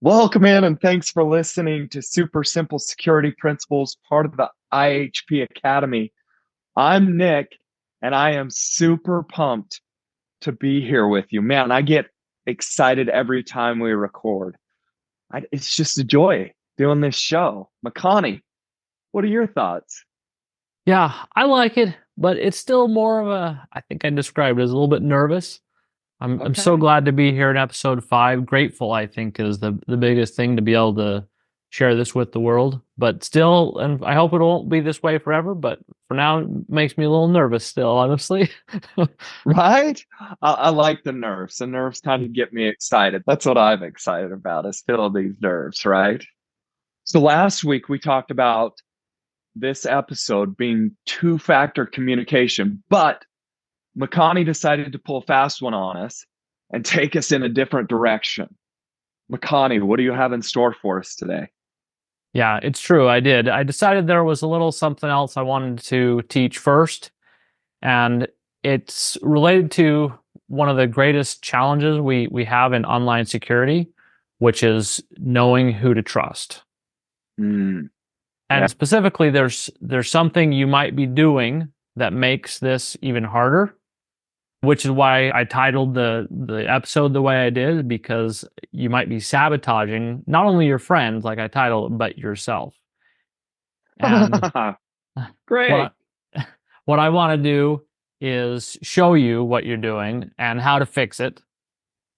Welcome in and thanks for listening to Super Simple Security Principles, part of the IHP Academy. I'm Nick and I am super pumped to be here with you. Man, I get excited every time we record. It's just a joy doing this show. Makani, what are your thoughts? Yeah, I like it, but it's still more of I think I described it as a little bit nervous. I'm so Okay. glad to be here in episode 5. Grateful, I think, is the biggest thing to be able to share this with the world. But still, and I hope it won't be this way forever, but for now, it makes me a little nervous still, honestly. Right? I like the nerves. The nerves kind of get me excited. That's what I'm excited about, is feeling these nerves, right? So last week we talked about this episode being two-factor communication, but Makani decided to pull a fast one on us and take us in a different direction. Makani, what do you have in store for us today? Yeah, it's true. I did. I decided there was a little something else I wanted to teach first, and it's related to one of the greatest challenges we have in online security, which is knowing who to trust. Mm, yeah. And specifically, there's something you might be doing that makes this even harder, which is why I titled the episode the way I did, because you might be sabotaging not only your friends, like I titled, but yourself. And Great. what what I want to do is show you what you're doing and how to fix it,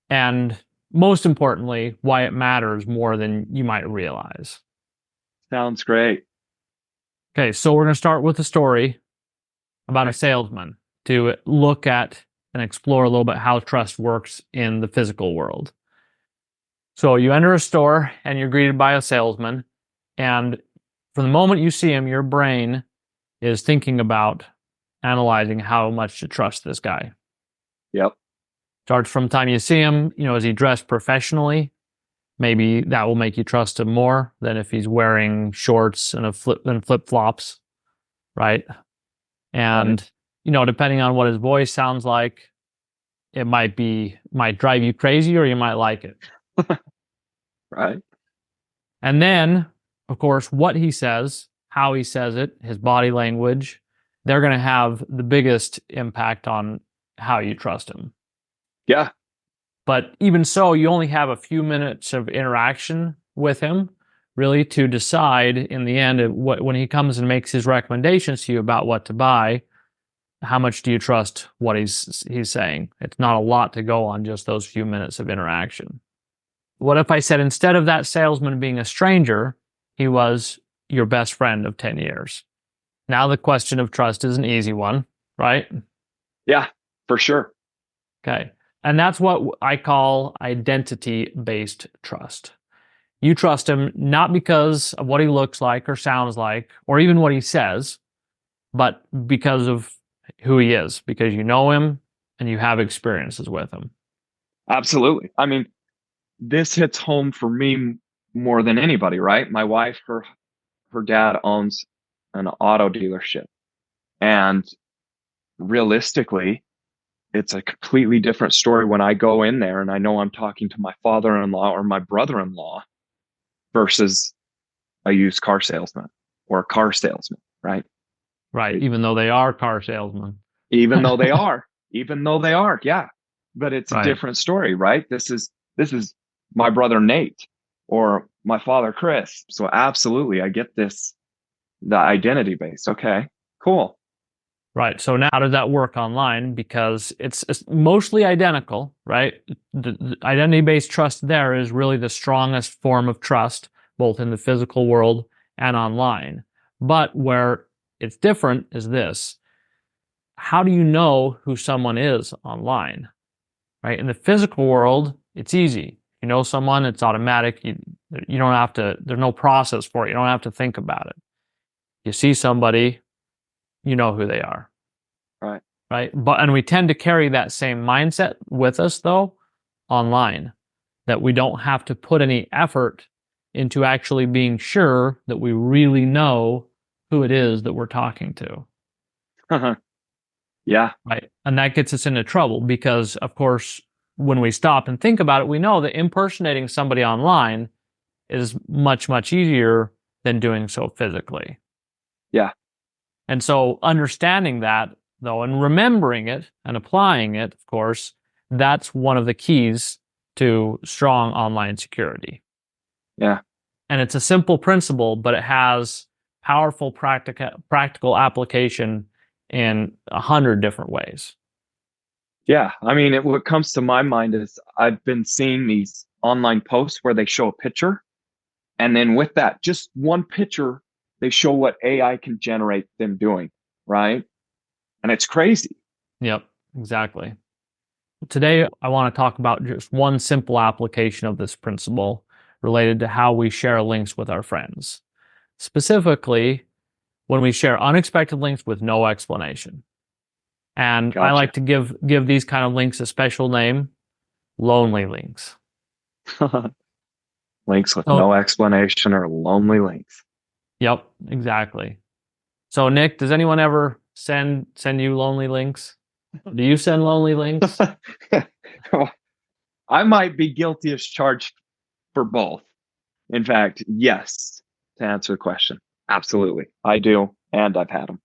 and most importantly, why it matters more than you might realize. Sounds great. Okay, so we're going to start with a story about a Okay. salesman to look at and explore a little bit how trust works in the physical world. So you enter a store and you're greeted by a salesman, and from the moment you see him, your brain is thinking about analyzing how much to trust this guy. Yep. Starts from the time you see him, is he dressed professionally? Maybe that will make you trust him more than if he's wearing shorts and flip flops, right? Right. And depending on what his voice sounds like, it might drive you crazy or you might like it. Right. And then, of course, what he says, how he says it, his body language, they're going to have the biggest impact on how you trust him. Yeah. But even so, you only have a few minutes of interaction with him, really, to decide in the end when he comes and makes his recommendations to you about what to buy. How much do you trust what he's saying? It's not a lot to go on just those few minutes of interaction. What if I said instead of that salesman being a stranger, he was your best friend of 10 years? Now the question of trust is an easy one, right? Yeah, for sure. Okay. And that's what I call identity-based trust. You trust him not because of what he looks like or sounds like, or even what he says, but because of who he is, because you know him and you have experiences with him. Absolutely. I mean, this hits home for me more than anybody, right? My wife, her dad owns an auto dealership. And realistically, it's a completely different story when I go in there and I know I'm talking to my father-in-law or my brother-in-law versus a used car salesman or a car salesman, right? Right. It- Even though they are car salesmen. even though they are, even though they are, yeah. But it's a Right. different story, right? This is my brother Nate or my father Chris. So absolutely, I get this, the identity base. Okay, cool. Right. So now how does that work online? Because it's mostly identical, right? The identity-based trust there is really the strongest form of trust, both in the physical world and online. But where it's different is this. How do you know who someone is online? Right? In the physical world, it's easy. You know someone, it's automatic. You don't have to, there's no process for it. You don't have to think about it. You see somebody, you know who they are. Right. Right? And we tend to carry that same mindset with us though online, that we don't have to put any effort into actually being sure that we really know who it is that we're talking to. Yeah. Right? And that gets us into trouble because, of course, when we stop and think about it, we know that impersonating somebody online is much, much easier than doing so physically. Yeah. And so understanding that, though, and remembering it and applying it, of course, that's one of the keys to strong online security. Yeah. And it's a simple principle, but it has powerful practical application in 100 different ways. Yeah. I mean, what comes to my mind is I've been seeing these online posts where they show a picture. And then with that, just one picture, they show what AI can generate them doing. Right. And it's crazy. Yep, exactly. Today, I want to talk about just one simple application of this principle related to how we share links with our friends. Specifically, when we share unexpected links with no explanation. And I Gotcha. like to give these kind of links a special name, lonely links. Links with So, no explanation or lonely links. yep, exactly. So, Nick, does anyone ever send you lonely links? Do you send lonely links? I might be guilty as charged for both. In fact, yes, to answer the question. Absolutely. I do. And I've had them.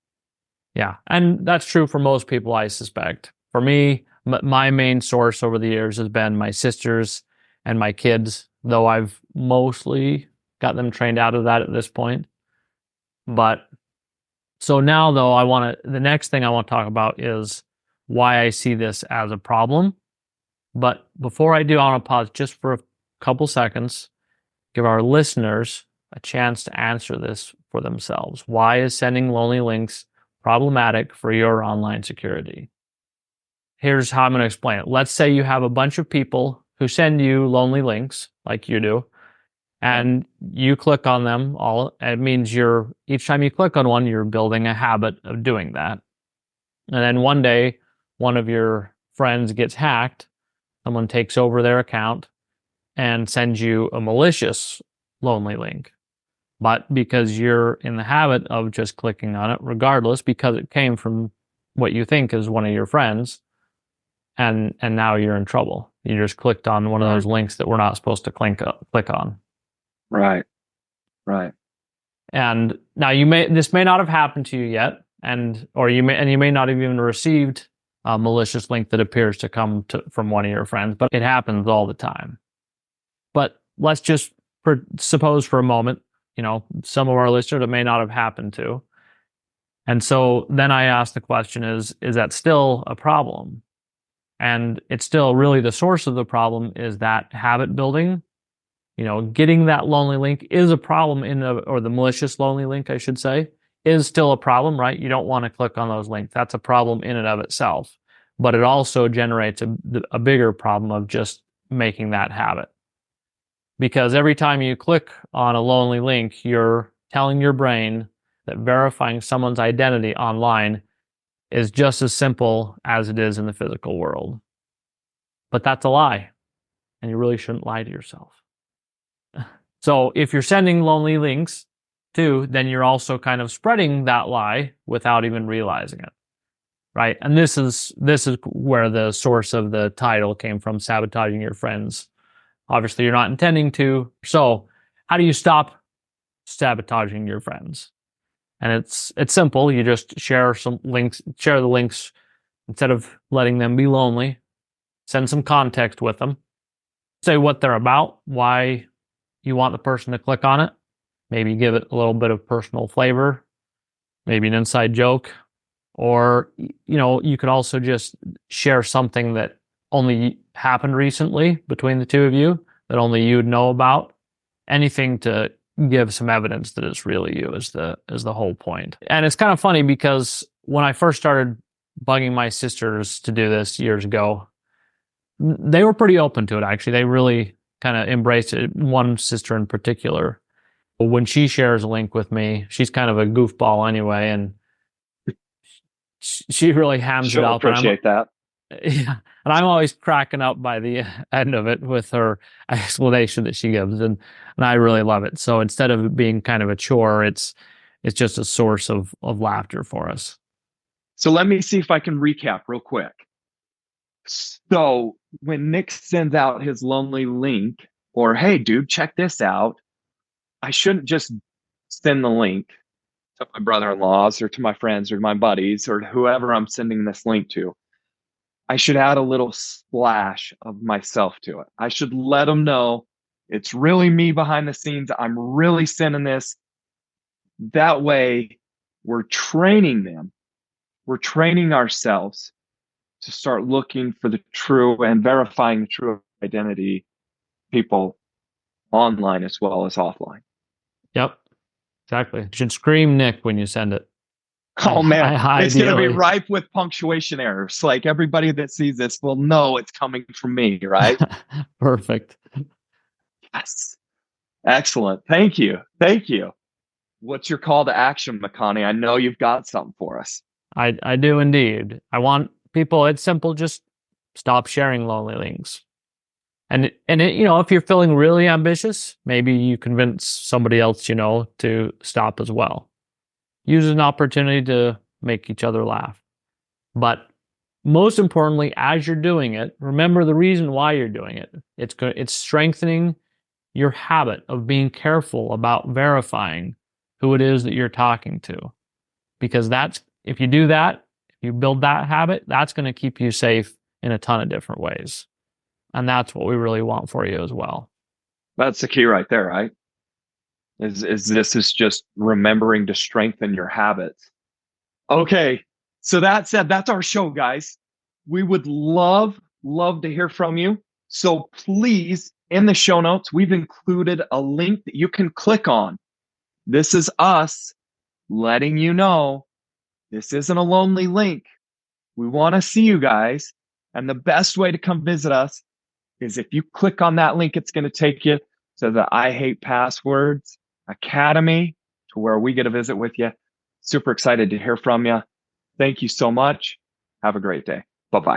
Yeah, and that's true for most people, I suspect. For me, my main source over the years has been my sisters and my kids, though I've mostly got them trained out of that at this point. But so now, though, the next thing I want to talk about is why I see this as a problem. But before I do, I want to pause just for a couple seconds, give our listeners a chance to answer this for themselves. Why is sending lonely links problematic for your online security? Here's how I'm going to explain it. Let's say you have a bunch of people who send you lonely links, like you do, Yep. and you click on them all. It means each time you click on one, you're building a habit of doing that. And then one day, one of your friends gets hacked, someone takes over their account and sends you a malicious lonely link. But because you're in the habit of just clicking on it, regardless, because it came from what you think is one of your friends, and now you're in trouble. You just clicked on one of Right. those links that we're not supposed to click on. Right. Right. And now this may not have happened to you yet, you may not have even received a malicious link that appears to come from one of your friends, but it happens all the time. But let's just suppose for a moment, some of our listeners it may not have happened to. And so then I ask the question is that still a problem? And it's still really the source of the problem is that habit building. Getting that lonely link is a problem or the malicious lonely link, I should say, is still a problem, right? You don't want to click on those links. That's a problem in and of itself. But it also generates a bigger problem of just making that habit. Because every time you click on a lonely link, you're telling your brain that verifying someone's identity online is just as simple as it is in the physical world. But that's a lie, and you really shouldn't lie to yourself. So if you're sending lonely links too, then you're also kind of spreading that lie without even realizing it. Right? And this is where the source of the title came from, sabotaging your friends. Obviously, you're not intending to. So, how do you stop sabotaging your friends? And it's simple. You just share the links instead of letting them be lonely. Send some context with them. Say what they're about, why you want the person to click on it. Maybe give it a little bit of personal flavor, maybe an inside joke, or you could also just share something that only happened recently between the two of you that only you'd know about. Anything to give some evidence that it's really you is the whole point. And it's kind of funny because when I first started bugging my sisters to do this years ago, they were pretty open to it, actually. They really kind of embraced it. One sister in particular, when she shares a link with me, she's kind of a goofball anyway, and she really hams it She'll up. And appreciate that. yeah, and I'm always cracking up by the end of it with her explanation that she gives, and I really love it. So instead of it being kind of a chore, it's just a source of laughter for us. So let me see if I can recap real quick. So when Nick sends out his lonely link, or hey, dude, check this out, I shouldn't just send the link to my brother-in-laws or to my friends or my buddies or whoever I'm sending this link to. I should add a little splash of myself to it. I should let them know it's really me behind the scenes. I'm really sending this. That way, we're training them. We're training ourselves to start looking for the true and verifying the true identity people online as well as offline. Yep, exactly. You should scream Nick when you send it. Oh man, it's going to be Ideally. ripe with punctuation errors. Like everybody that sees this will know it's coming from me, right? Perfect. Yes. Excellent. Thank you. Thank you. What's your call to action, McConaughey? I know you've got something for us. I do indeed. I want people, it's simple, just stop sharing lonely links. If you're feeling really ambitious, maybe you convince somebody else to stop as well. Use an opportunity to make each other laugh. But most importantly, as you're doing it, remember the reason why you're doing it. It's strengthening your habit of being careful about verifying who it is that you're talking to. Because if you do that, if you build that habit, that's going to keep you safe in a ton of different ways. And that's what we really want for you as well. That's the key right there, right? This is just remembering to strengthen your habits. Okay. So that said, that's our show, guys. We would love to hear from you. So please, in the show notes, we've included a link that you can click on. This is us letting you know this isn't a lonely link. We want to see you guys. And the best way to come visit us is if you click on that link, it's going to take you to the I Hate Passwords Academy, to where we get a visit with you. Super excited to hear from you. Thank you so much. Have a great day. Bye bye.